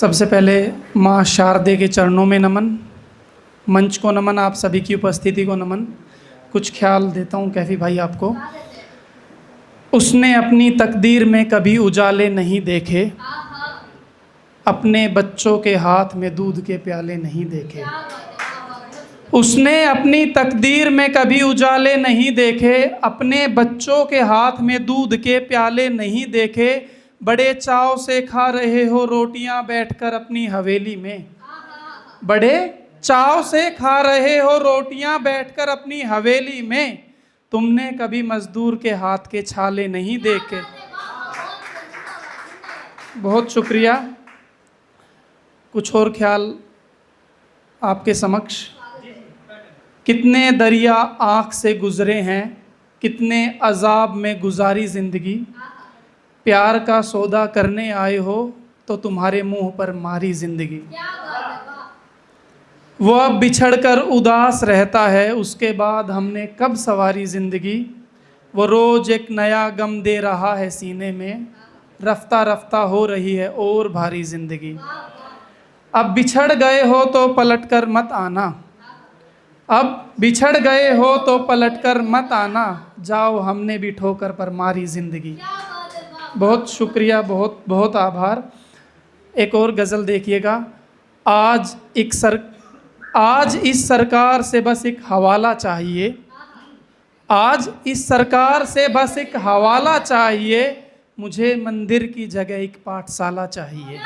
सबसे पहले माँ शारदे के चरणों में नमन, मंच को नमन, आप सभी की उपस्थिति को नमन। कुछ ख्याल देता हूँ कैफी भाई आपको। उसने अपनी तकदीर में कभी उजाले नहीं देखे, अपने बच्चों के हाथ में दूध के प्याले नहीं देखे। उसने अपनी तकदीर में कभी उजाले नहीं देखे, अपने बच्चों के हाथ में दूध के प्याले नहीं देखे। बड़े चाव से खा रहे हो रोटियां बैठकर अपनी हवेली में, बड़े चाव से खा रहे हो रोटियां बैठकर अपनी हवेली में। तुमने कभी मजदूर के हाथ के छाले नहीं देखे। बहुत शुक्रिया। कुछ और ख्याल आपके समक्ष। कितने दरिया आँख से गुजरे हैं, कितने अजाब में गुजारी ज़िंदगी। प्यार का सौदा करने आए हो तो तुम्हारे मुंह पर मारी ज़िंदगी। वो अब बिछड़कर उदास रहता है, उसके बाद हमने कब सवारी ज़िंदगी। वो रोज़ एक नया गम दे रहा है सीने में, रफ्ता रफ्ता हो रही है और भारी ज़िंदगी। अब बिछड़ गए हो तो पलट कर मत आना, अब बिछड़ गए हो तो पलट कर मत आना। जाओ हमने भी ठोकर पर मारी ज़िंदगी। बहुत शुक्रिया, बहुत बहुत आभार। एक और गज़ल देखिएगा। आज इस सरकार से बस एक हवाला चाहिए, आज इस सरकार से बस एक हवाला चाहिए। मुझे मंदिर की जगह एक पाठशाला चाहिए।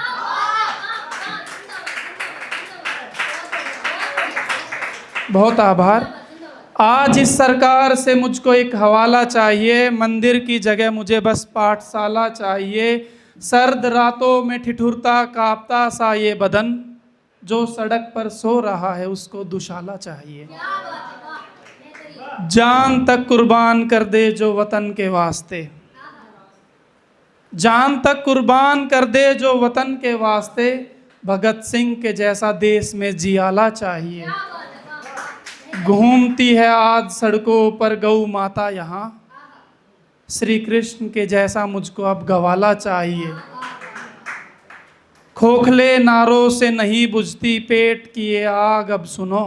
बहुत आभार। आज इस सरकार से मुझको एक हवाला चाहिए, मंदिर की जगह मुझे बस पाठशाला चाहिए। सर्द रातों में ठिठुरता कांपता सा ये बदन, जो सड़क पर सो रहा है उसको दुशाला चाहिए। जान तक कुर्बान कर दे जो वतन के वास्ते, जान तक कुर्बान कर दे जो वतन के वास्ते। भगत सिंह के जैसा देश में जियाला चाहिए। घूमती है आज सड़कों पर गौ माता यहाँ, श्री कृष्ण के जैसा मुझको अब गवाला चाहिए। खोखले नारों से नहीं बुझती पेट की ये आग अब सुनो,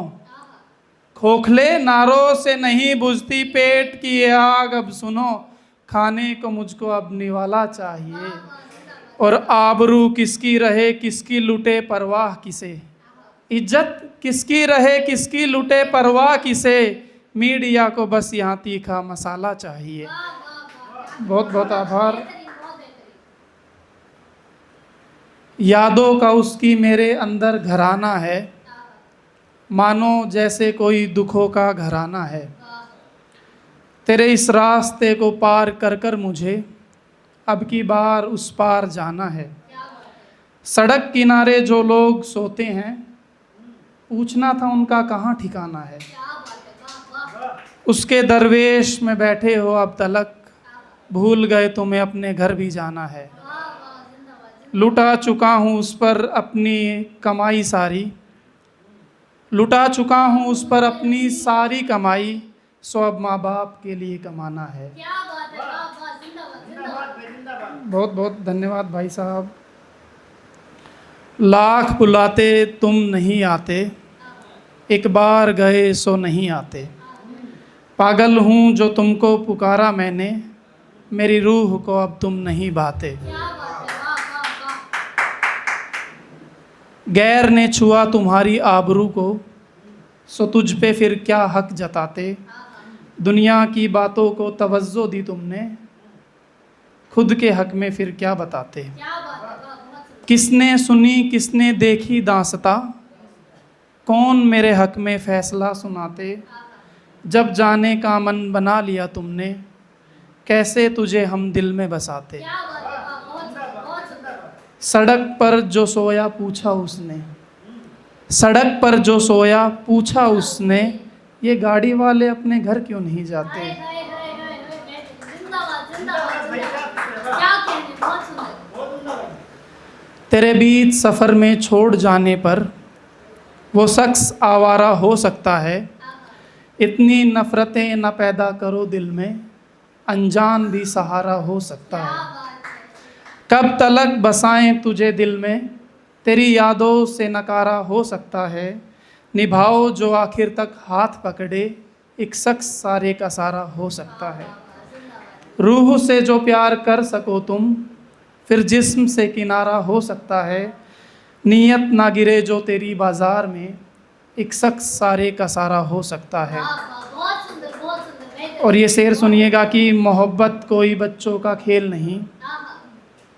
खोखले नारों से नहीं बुझती पेट की ये आग अब सुनो। खाने को मुझको अब निवाला चाहिए। और आबरू किसकी रहे किसकी लुटे परवाह किसे, इज्जत किसकी रहे किसकी लुटे परवाह किसे। मीडिया को बस यहाँ तीखा मसाला चाहिए। बहुत बहुत आभार। यादों का उसकी मेरे अंदर घराना है, मानो जैसे कोई दुखों का घराना है। तेरे इस रास्ते को पार कर कर मुझे अब की बार उस पार जाना है। सड़क किनारे जो लोग सोते हैं, पूछना था उनका कहाँ ठिकाना है। उसके दरवेश में बैठे हो अब तलक, भूल गए तुम्हें अपने घर भी जाना है। लुटा चुका हूँ उस पर अपनी कमाई सारी, लुटा चुका हूँ उस पर अपनी सारी कमाई। सो अब माँ बाप के लिए कमाना है। बहुत बहुत धन्यवाद भाई साहब। लाख बुलाते तुम नहीं आते, एक बार गए सो नहीं आते। पागल हूँ जो तुमको पुकारा मैंने, मेरी रूह को अब तुम नहीं भाते। गैर ने छुआ तुम्हारी आबरू को, सो तुझ पे फिर क्या हक जताते। दुनिया की बातों को तवज्जो दी तुमने, खुद के हक में फिर क्या बताते। किसने सुनी किसने देखी दास्तां, कौन मेरे हक में फैसला सुनाते। जब जाने का मन बना लिया तुमने, कैसे तुझे हम दिल में बसाते। सड़क पर जो सोया पूछा उसने, सड़क पर जो सोया पूछा उसने, ये गाड़ी वाले अपने घर क्यों नहीं जाते। तेरे बीच सफ़र में छोड़ जाने पर वो शख्स आवारा हो सकता है। इतनी नफ़रतें न पैदा करो दिल में, अनजान भी सहारा हो सकता है। कब तलक बसाएं तुझे दिल में, तेरी यादों से नकारा हो सकता है, निभाओ जो आखिर तक हाथ पकड़े, एक शख्स सारे का सारा हो सकता है। रूह से जो प्यार कर सको तुम, फिर जिस्म से किनारा हो सकता है। नीयत ना गिरे जो तेरी बाजार में, एक शख्स सारे का सारा हो सकता है। बहुत सुंदर, बहुत सुंदर। और ये शेर सुनिएगा कि मोहब्बत कोई बच्चों का खेल नहीं,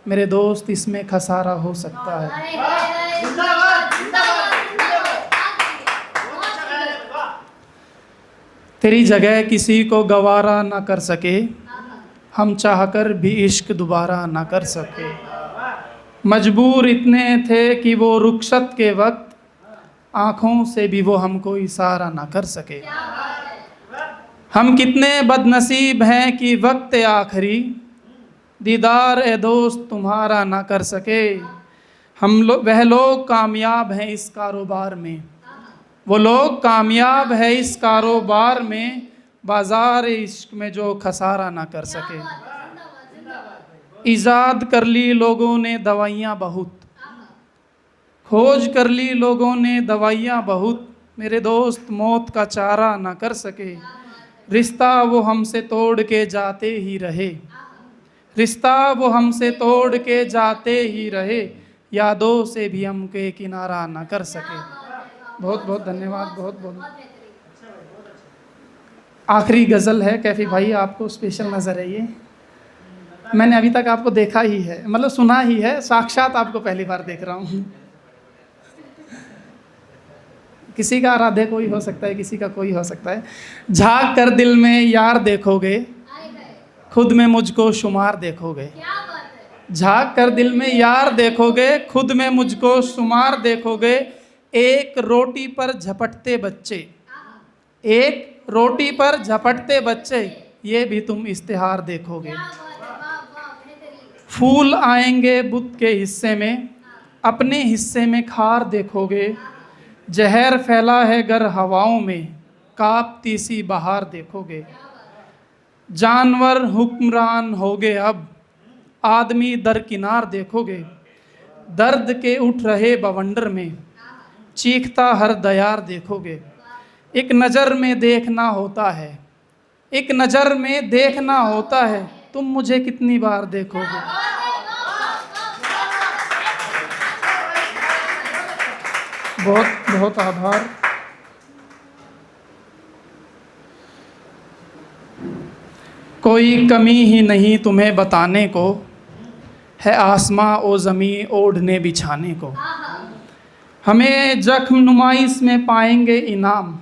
मेरे दोस्त इसमें खसारा हो सकता है। जिंदाबाद, जिंदाबाद, जिंदाबाद। तेरी जगह किसी को गवारा ना कर सके, हम चाहकर भी इश्क दोबारा ना कर सके। मजबूर इतने थे कि वो रुखसत के वक्त, आँखों से भी वो हमको इशारा ना कर सके। हम कितने बदनसीब हैं कि वक्त आखिरी, दीदार ए दोस्त तुम्हारा ना कर सके। वह लोग कामयाब हैं इस कारोबार में, वो लोग कामयाब है इस कारोबार में, बाजार इश्क में जो खसारा ना कर सके। ईजाद कर ली लोगों ने दवाइयाँ बहुत, खोज कर ली लोगों ने दवाइयाँ बहुत, मेरे दोस्त मौत का चारा ना कर सके। रिश्ता वो हमसे तोड़ के जाते ही रहे, रिश्ता वो हमसे तोड़ के जाते ही रहे, यादों से भी हमके किनारा ना कर सके। बहुत बहुत धन्यवाद, बहुत बहुत। आखिरी गज़ल है कैफ़ी भाई, आपको स्पेशल नज़र है ये। मैंने अभी तक आपको देखा ही है, मतलब सुना ही है, साक्षात आपको पहली बार देख रहा हूँ। किसी का आराध्य कोई हो सकता है, किसी का कोई हो सकता है। झांक कर दिल में यार देखोगे, खुद में मुझको शुमार देखोगे। झांक कर दिल में यार देखोगे, खुद में मुझको शुमार देखोगे। एक रोटी पर झपटते बच्चे, एक रोटी पर झपटते बच्चे, ये भी तुम इश्तिहार देखोगे। फूल आएंगे बुत के हिस्से में, अपने हिस्से में खार देखोगे। जहर फैला है गर हवाओं में, कांपती सी बहार देखोगे। जानवर हुक्मरान होगे अब, आदमी दरकिनार देखोगे। दर्द के उठ रहे बवंडर में, चीखता हर दयार देखोगे। एक नज़र में देखना होता है, एक नज़र में देखना होता है, तुम मुझे कितनी बार देखोगे। बहुत बहुत आभार। कोई कमी ही नहीं तुम्हें बताने को, है आसमां ओ ज़मीं ओढ़ने बिछाने को। हमें जख्म नुमाइश में पाएंगे इनाम,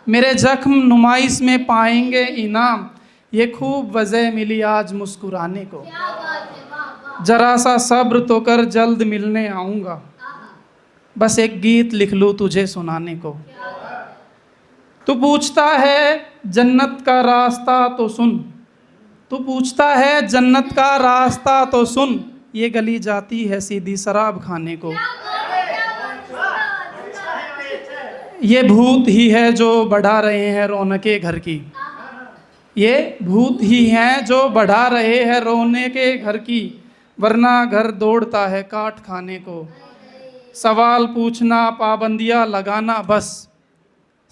मेरे जख्म नुमाइश में पाएंगे इनाम। ये खूब वजह मिली आज मुस्कुराने को, जरा सा सब्र तो कर जल्द मिलने आऊँगा। बस एक गीत लिख लूँ तुझे सुनाने को। तू पूछता है जन्नत का रास्ता तो सुन, तू पूछता है जन्नत का रास्ता तो सुन। ये गली जाती है सीधी शराब खाने को। ये भूत ही है जो बढ़ा रहे हैं रौनके घर की, ये भूत ही हैं जो बढ़ा रहे हैं रौनके घर की। वरना घर दौड़ता है काट खाने को। सवाल पूछना पाबंदियाँ लगाना बस,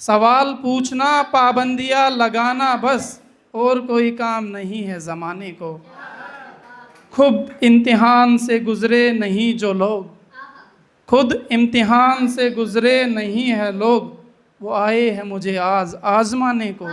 सवाल पूछना पाबंदियाँ लगाना बस, और कोई काम नहीं है ज़माने को। खुद इम्तिहान से गुज़रे नहीं जो लोग, खुद इम्तिहान से गुज़रे नहीं है लोग, वो आए हैं मुझे आज आज़माने को।